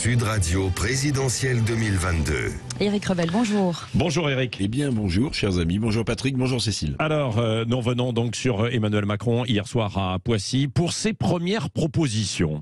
Sud Radio présidentielle 2022. Éric Revel, bonjour. Bonjour Éric. Eh bien bonjour chers amis, bonjour Patrick, bonjour Cécile. Alors, nous revenons donc sur Emmanuel Macron hier soir à Poissy pour ses premières propositions.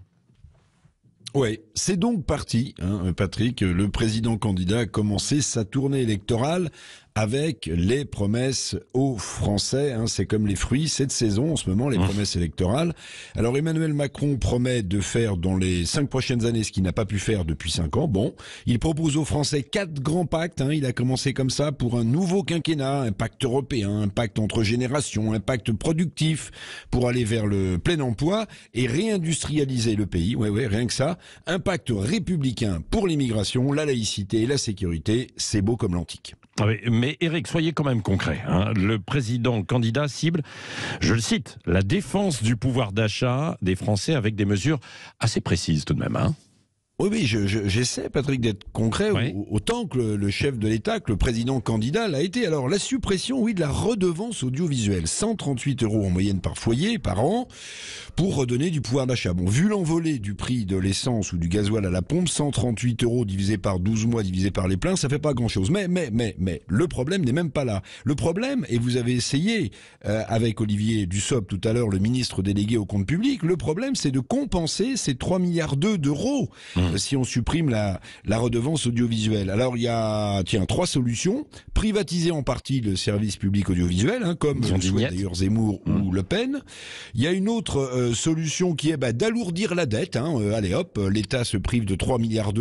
Oui, c'est donc parti, Patrick. Le président candidat a commencé sa tournée électorale avec les promesses aux Français. C'est comme les fruits, cette saison en ce moment, les promesses électorales. Alors Emmanuel Macron promet de faire dans les 5 prochaines années ce qu'il n'a pas pu faire depuis 5 ans. Bon, il propose aux Français 4 grands pactes. Il a commencé comme ça pour un nouveau quinquennat, un pacte européen, un pacte entre générations, un pacte productif pour aller vers le plein emploi et réindustrialiser le pays. Ouais, rien que ça. Un pacte républicain pour l'immigration, la laïcité et la sécurité. C'est beau comme l'antique. Oui, mais Éric, soyez quand même concret. Le président candidat cible, je le cite, la défense du pouvoir d'achat des Français avec des mesures assez précises tout de même. Oui, j'essaie, Patrick, d'être concret, oui. Autant que le chef de l'État, que le président candidat l'a été. Alors, la suppression, de la redevance audiovisuelle, 138 € en moyenne par foyer, par an, pour redonner du pouvoir d'achat. Bon, vu l'envolée du prix de l'essence ou du gasoil à la pompe, 138 € divisé par 12 mois, divisé par les pleins, ça fait pas grand-chose. Mais, le problème n'est même pas là. Le problème, et vous avez essayé, avec Olivier Dussopt tout à l'heure, le ministre délégué au compte public, le problème, c'est de compenser ces 3,2 milliards d'euros. Si on supprime la redevance audiovisuelle. Alors il y a 3 solutions. Privatiser en partie le service public audiovisuel, comme le souhaitent d'ailleurs Zemmour ou Le Pen. Il y a une autre solution qui est d'alourdir la dette. Allez hop, l'État se prive de 3,2 milliards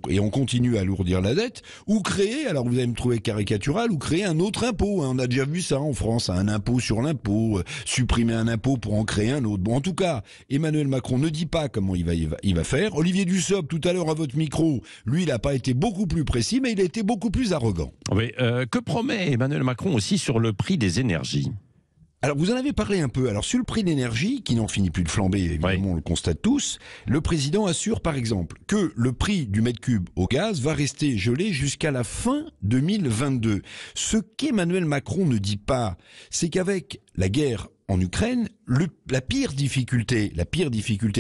et on continue à alourdir la dette. Ou créer, alors vous allez me trouver caricatural, ou créer un autre impôt. On a déjà vu ça en France, un impôt sur l'impôt, supprimer un impôt pour en créer un autre. Bon, en tout cas, Emmanuel Macron ne dit pas comment il va faire. Olivier Dussopt, tout à l'heure à votre micro, lui, il n'a pas été beaucoup plus précis, mais il a été beaucoup plus arrogant. Oui, que promet Emmanuel Macron aussi sur le prix des énergies ? Alors, vous en avez parlé un peu. Alors, sur le prix de l'énergie, qui n'en finit plus de flamber, évidemment, on le constate tous, le président assure, par exemple, que le prix du mètre cube au gaz va rester gelé jusqu'à la fin 2022. Ce qu'Emmanuel Macron ne dit pas, c'est qu'avec la guerre en Ukraine, la pire difficulté,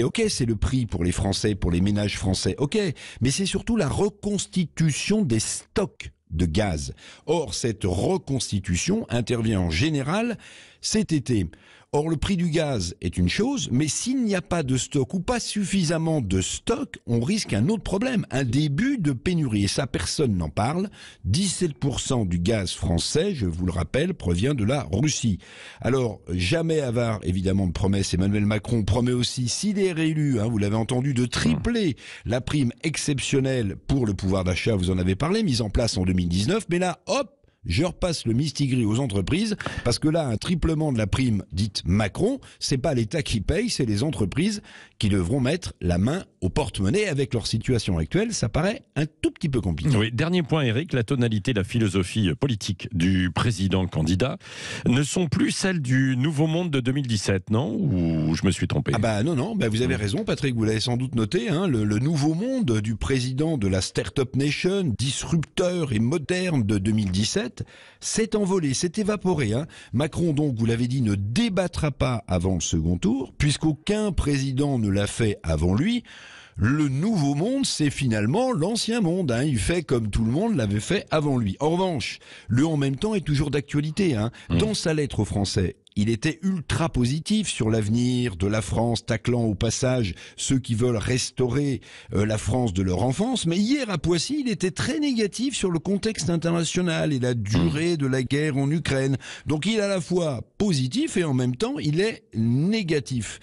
ok, c'est le prix pour les Français, pour les ménages français, ok, mais c'est surtout la reconstitution des stocks de gaz. Or, cette reconstitution intervient en général cet été. Or, le prix du gaz est une chose, mais s'il n'y a pas de stock ou pas suffisamment de stock, on risque un autre problème, un début de pénurie. Et ça, personne n'en parle. 17% du gaz français, je vous le rappelle, provient de la Russie. Alors, jamais avare, évidemment, de promesses. Emmanuel Macron promet aussi, s'il est réélu, vous l'avez entendu, de tripler la prime exceptionnelle pour le pouvoir d'achat, vous en avez parlé, mise en place en 2019. Mais là, hop, je repasse le mistigris aux entreprises, parce que là, un triplement de la prime dite Macron, c'est pas l'État qui paye, c'est les entreprises qui devront mettre la main au porte-monnaie. Avec leur situation actuelle, ça paraît un tout petit peu compliqué. Oui, dernier point, Éric, la tonalité, la philosophie politique du président candidat ne sont plus celles du Nouveau Monde de 2017, non ? Ou je me suis trompé ? Non, vous avez raison, Patrick, vous l'avez sans doute noté, le Nouveau Monde du président de la Start-up Nation, disrupteur et moderne de 2017, s'est envolé, s'est évaporé. Macron, donc, vous l'avez dit, ne débattra pas avant le second tour, puisqu'aucun président ne l'a fait avant lui. Le nouveau monde, c'est finalement l'ancien monde. Il fait comme tout le monde l'avait fait avant lui. En revanche, le en même temps est toujours d'actualité. Dans sa lettre aux Français, il était ultra positif sur l'avenir de la France, taclant au passage ceux qui veulent restaurer la France de leur enfance. Mais hier à Poissy, il était très négatif sur le contexte international et la durée de la guerre en Ukraine. Donc il est à la fois positif et en même temps il est négatif.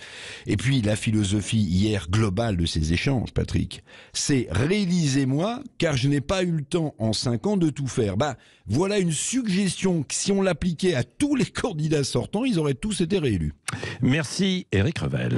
Et puis la philosophie hier globale de ces échanges, Patrick, c'est réalisez-moi car je n'ai pas eu le temps en 5 ans de tout faire. Voilà une suggestion que si on l'appliquait à tous les candidats sortants, ils auraient tous été réélus. Merci Éric Revel.